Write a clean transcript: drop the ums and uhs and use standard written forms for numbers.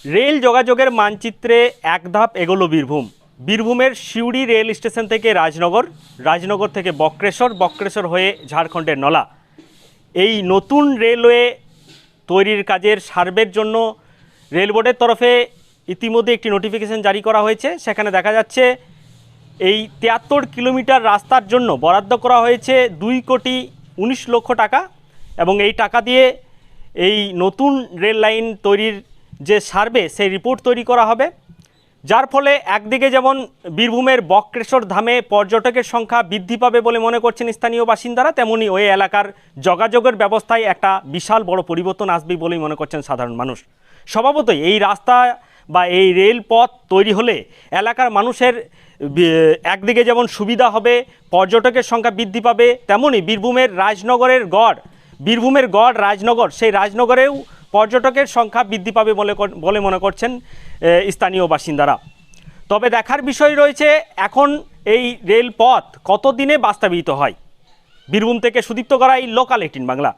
Rail যোগাযোগের মানচিত্রে এক ধাপ এগোলো বীরভূম। বীরভূমের সিউড়ি রেল স্টেশন থেকে রাজনগর, রাজনগর থেকে বক্রেশ্বর, বক্রেশ্বর হয়ে ঝাড়খণ্ডের নলা। এই নতুন রেলওয়ে তৈরির কাজের সার্ভের জন্য রেল বোর্ডের তরফে ইতিমধ্যে একটি নোটিফিকেশন জারি করা হয়েছে। সেখানে দেখা যাচ্ছে এই ৭৩ কিলোমিটার রাস্তার জন্য বরাদ্দ করা হয়েছে ২,১৯,০০,০০০ টাকা, এবং এই টাকা দিয়ে এই নতুন রেল লাইন তৈরির যে সার্ভে সেই রিপোর্ট তৈরি করা হবে, যার ফলে একদিকে যেমন বীরভূমের বক্রেশ্বর ধামে পর্যটকের সংখ্যা বৃদ্ধি পাবে বলে মনে করছেন স্থানীয় বাসিন্দারা, তেমনি ওই এলাকার যোগাযোগের ব্যবস্থায় একটা বিশাল বড় পরিবর্তন আসবে বলেই মনে করছেন সাধারণ মানুষ। স্বভাবতই এই রাস্তা বা এই রেলপথ তৈরি হলে এলাকার মানুষের একদিকে যেমন সুবিধা হবে, পর্যটকের সংখ্যা বৃদ্ধি পাবে, তেমনি বীরভূমের গড় রাজনগর, সেই রাজনগরেও পর্যটকের সংখ্যা বৃদ্ধি পাবে বলে মনে করছেন স্থানীয় বাসিন্দারা। তবে দেখার বিষয় রয়েছে এখন এই রেলপথ কতদিনে বাস্তবায়িত হয়। বীরভূম থেকে সুদীপ্ত গড়াই, লোকাল 18 বাংলা।